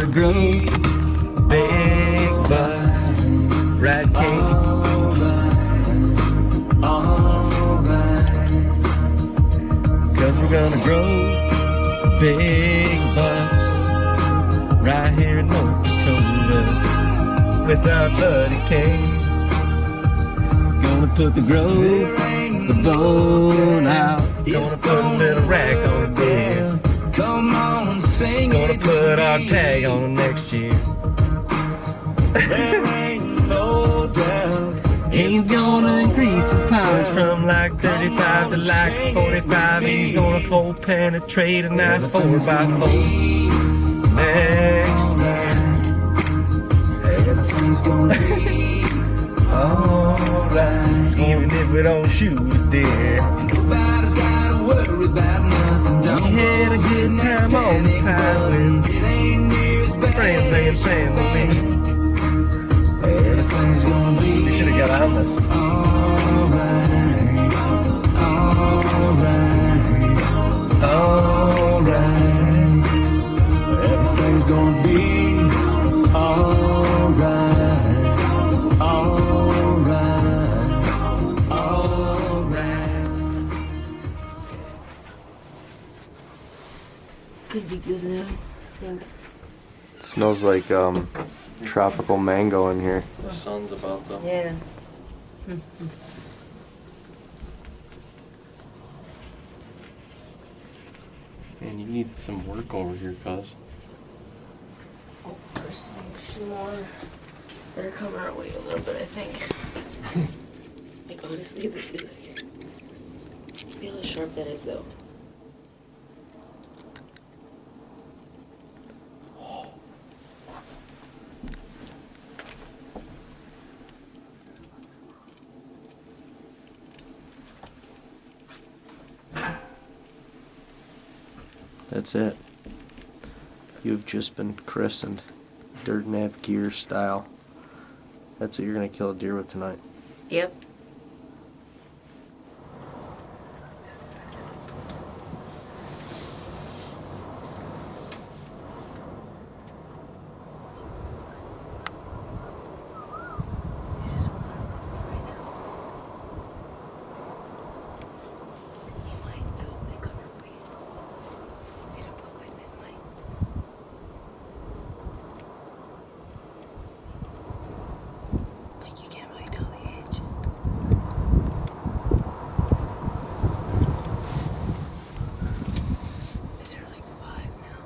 gonna grow big bucks, right, Kate? Cause we're gonna grow big bucks right here in North Dakota with our buddy Kate. Gonna put the bone out. Gonna put a little rack on the deal. Come on, sing Gonna it. put our tag on next year. There ain't no doubt. He's gonna increase his powers from like 35 to like 45. He's gonna full penetrate a nice 4x4 next year. Everything's gonna be alright. Even if we don't shoot a deer. Nobody's gotta worry about nothing. Don't We had a good time on the island. it ain't near as bad. Friends and family. Everything's gonna We be should've got on this. alright. Alright. Everything's gonna be alright. Alright. Could be good now, I think. It smells like tropical mango in here. The sun's about to. Yeah. Man, you need some work over here, cuz. Oh, there's some more that are coming our way a little bit, I think. Like, honestly, this is like. Feel how sharp that is, though. That's it. You've just been christened. Dirt nap gear style. That's what you're gonna kill a deer with tonight. Yep. Like, you can't really tell the age. Is there like 5 now?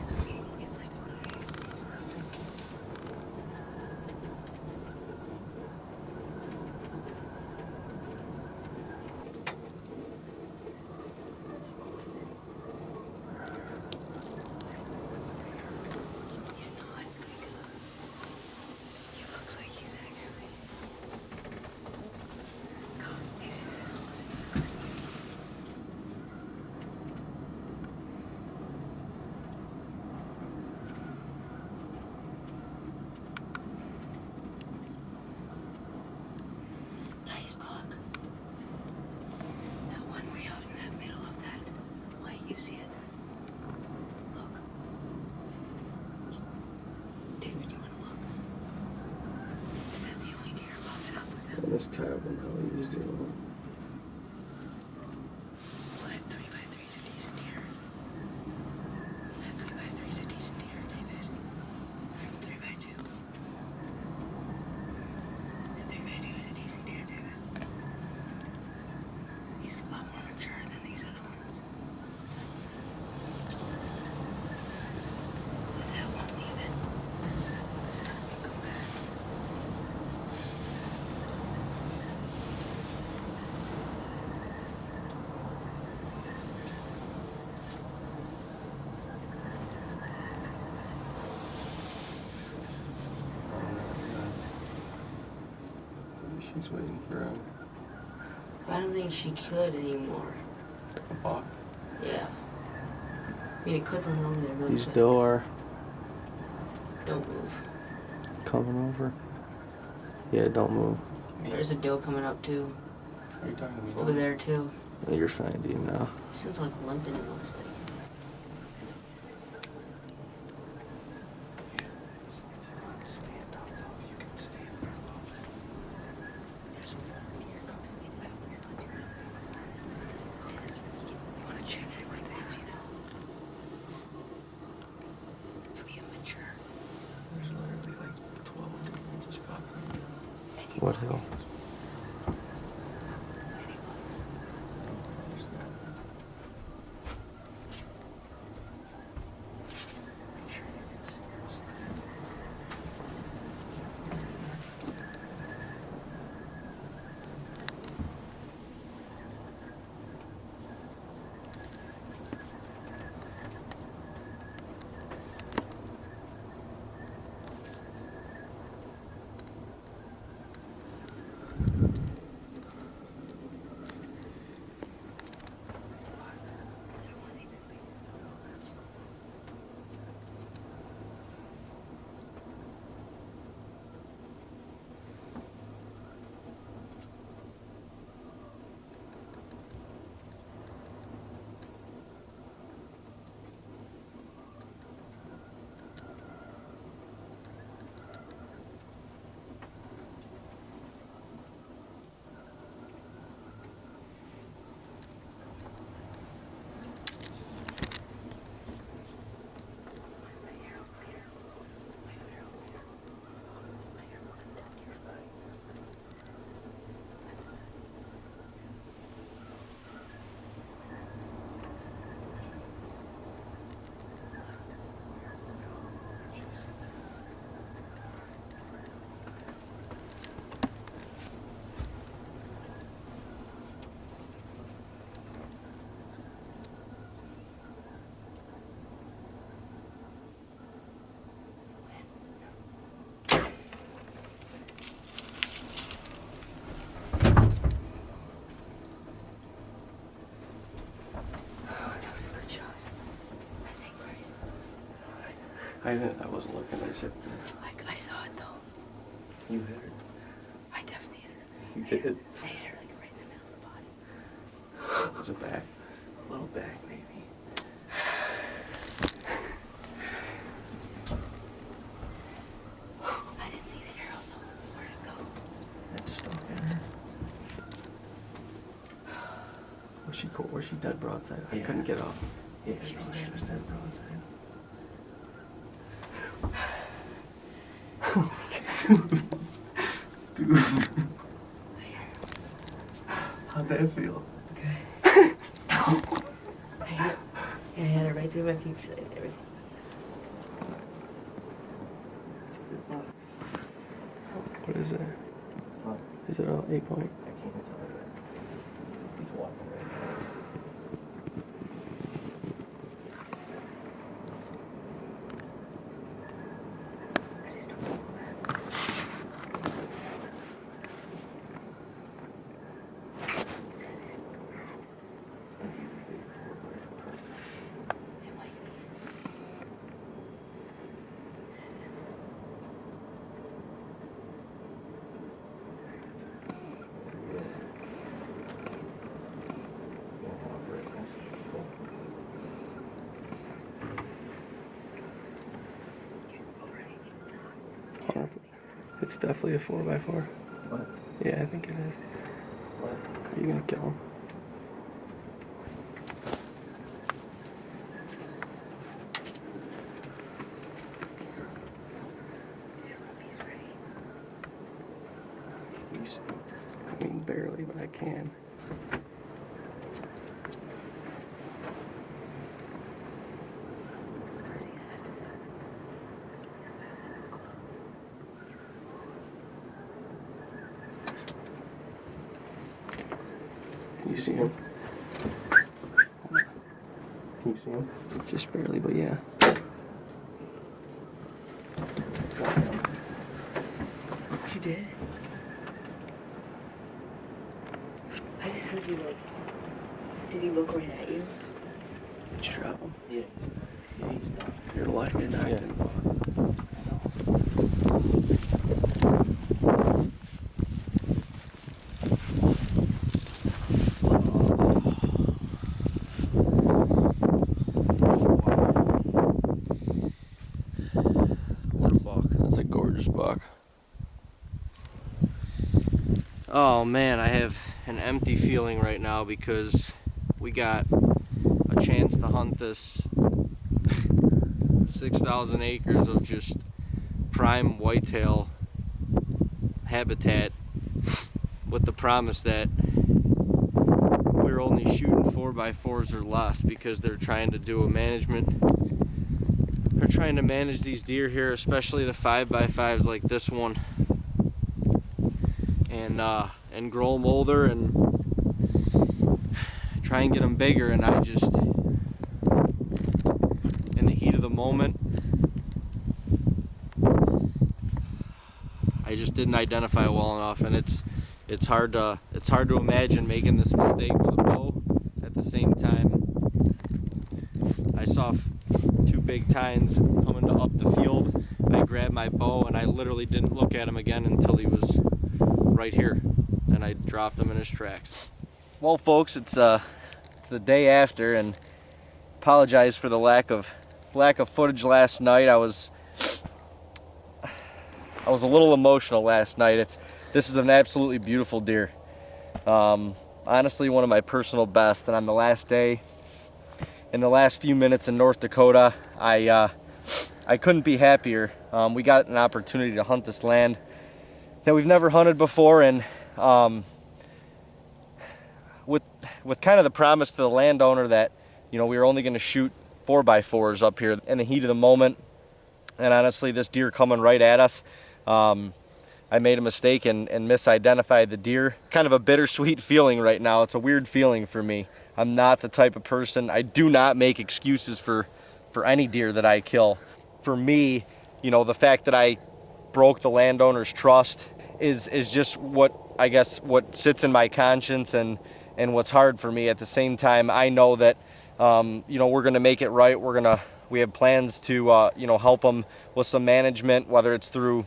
It's okay. It's like 5. He's not like he looks like he's actually. God, this is almost exactly. Nice buck. That one way out in that middle of that light, you see it? Look. David, you want to look? Is that the only deer popping up with him? This coyote really used it. Well, that 3x3 is a decent deer. That 3x3 is a decent deer, David. That's 3x2. The 3x2 is a decent deer, David. He's a lot more mature than these other ones. Is that one leaving? Is that one come back? She's waiting for I don't think she could anymore. a buck. Yeah. I mean, it could run over there really These quick. doe are Don't move. coming over. Yeah, don't move. There's a doe coming up too. Are you talking to me? Over there too. You're fine, dude, now. This one's like limping, it looks like. What hill? That was a good shot. I think, right? I wasn't looking. I said. I saw it though. You hit her. I definitely hit her. You did. I hit her like right in the middle of the body. Was it back? A little back, maybe. I didn't see the arrow though. Where'd it go? It's stuck in her. Was she dead broadside? I couldn't get up. Yeah, she was dead broadside. Dude. How'd that feel? Good. I had it right through my peeps and everything. What is it? Is it an 8-point? I can't tell you. He's walking right now. I just don't know that. It might be. Is that it? It's definitely a 4x4. What? Yeah, I think it is. What? Are you gonna kill him? You see? I mean, barely, but I can. Can you see him? Can you see him? Just barely, but yeah. You did? I just heard you like. Did he look right at you? Did you drop him? Yeah. Yeah, he's done. You're alive, you're not. Yeah. What a buck. That's a gorgeous buck. Oh man, I have an empty feeling right now because we got a chance to hunt this 6,000 acres of just prime whitetail habitat with the promise that we were only shooting 4x4s or less, because they're trying to do a management. They're trying to manage these deer here, especially the 5x5s like this one, and grow them older and try and get them bigger. And I just, in the heat of the moment, I just didn't identify well enough, and it's hard to imagine making this mistake with a bow. At the same time, I saw two big tines coming up the field. I grabbed my bow and I literally didn't look at him again until he was right here, and I dropped him in his tracks. Well, folks, it's the day after, and apologize for the lack of footage last night. I was a little emotional last night. This is an absolutely beautiful deer. Honestly, one of my personal best. And on the last day, in the last few minutes in North Dakota, I couldn't be happier. We got an opportunity to hunt this land that we've never hunted before, and with kind of the promise to the landowner that, you know, we were only going to shoot 4x4s up here in the heat of the moment. And honestly, this deer coming right at us, I made a mistake and misidentified the deer. Kind of a bittersweet feeling right now. It's a weird feeling for me. I'm not the type of person, I do not make excuses for any deer that I kill. For me, you know, the fact that I broke the landowner's trust is just what, I guess, what sits in my conscience and what's hard for me. At the same time, I know that, you know, we're gonna make it right. We have plans to, you know, help them with some management, whether it's through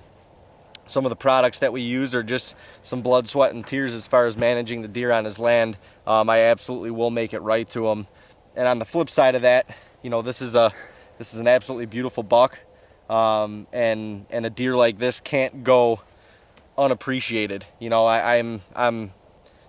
some of the products that we use or just some blood, sweat, and tears as far as managing the deer on his land. I absolutely will make it right to him. And on the flip side of that, you know, this is an absolutely beautiful buck, and a deer like this can't go unappreciated. You know, I'm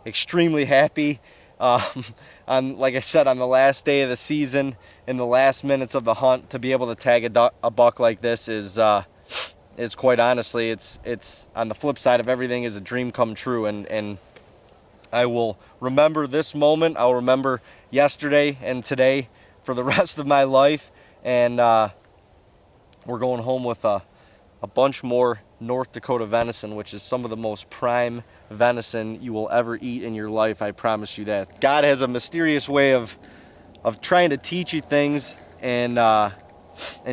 extremely happy. Like I said, on the last day of the season, in the last minutes of the hunt, to be able to tag a buck like this is quite honestly, it's on the flip side of everything, is a dream come true. And I will remember this moment. I'll remember yesterday and today for the rest of my life. And we're going home with a bunch more North Dakota venison, which is some of the most prime venison you will ever eat in your life. I promise you that. God has a mysterious way of trying to teach you things and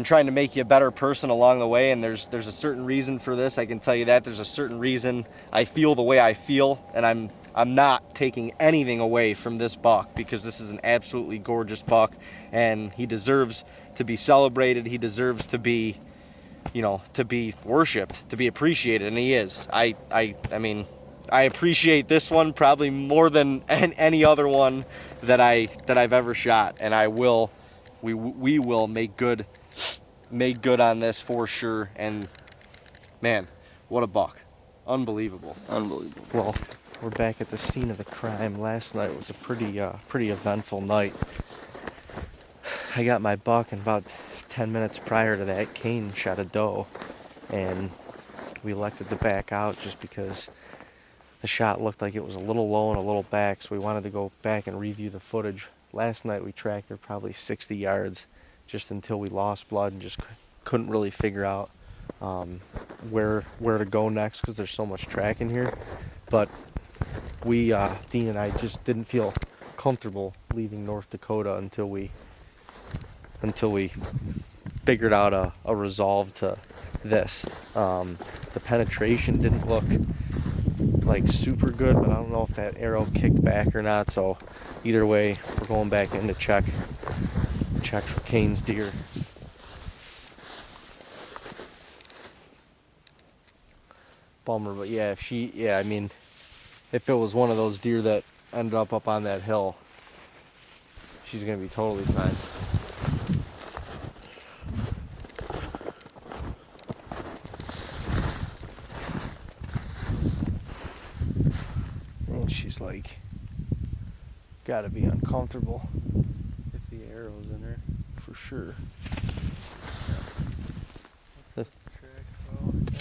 trying to make you a better person along the way. And there's a certain reason for this. I can tell you that. There's a certain reason I feel the way I feel, and I'm not taking anything away from this buck, because this is an absolutely gorgeous buck, and he deserves to be celebrated. He deserves to be, you know, to be worshipped, to be appreciated, and he is. I mean, I appreciate this one probably more than any other one that I've ever shot, and we will make good on this for sure. And man, what a buck. Unbelievable. Well, we're back at the scene of the crime. Last night was a pretty eventful night. I got my buck, and about 10 minutes prior to that, Kane shot a doe, and we elected to back out just because the shot looked like it was a little low and a little back, so we wanted to go back and review the footage. Last night we tracked her probably 60 yards just until we lost blood and just couldn't really figure out where to go next, because there's so much track in here. But we, Dean and I, just didn't feel comfortable leaving North Dakota until we figured out a resolve to this. The penetration didn't look like super good, but I don't know if that arrow kicked back or not. So either way, we're going back in to check for Kane's deer. Bummer, but yeah, I mean, if it was one of those deer that ended up on that hill, she's gonna be totally fine. And she's like, gotta be uncomfortable if the arrow's in her, for sure. That's the, that, the way you're following? Yeah. Yeah. It's the track. Oh, okay.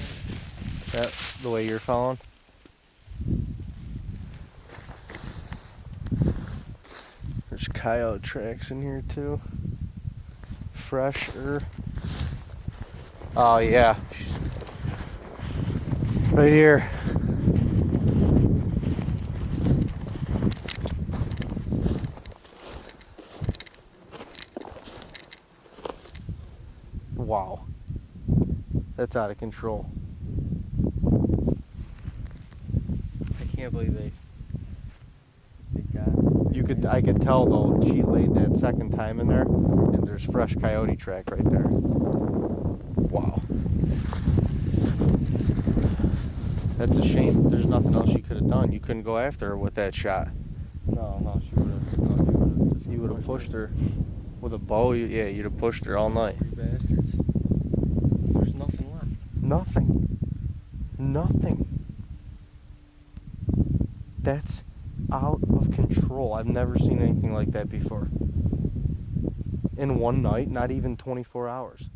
That the way you're following? Yeah. It's the track. Oh, okay. That, the way you're following? Yeah. Yeah. It's the track. Oh, okay. That, the way you're following? coyote tracks in here too. Fresher. Oh yeah. Right here. Wow. That's out of control. I can't believe they got I could tell though, she laid that second time in there, and there's fresh coyote track right there. Wow. That's a shame. There's nothing else you could have done. You couldn't go after her with that shot. No, she would have. You would have pushed her with a bow. Yeah, you'd have pushed her all night. You bastards. There's nothing left. Nothing. Nothing. That's out of control. I've never seen anything like that before. In one night, not even 24 hours.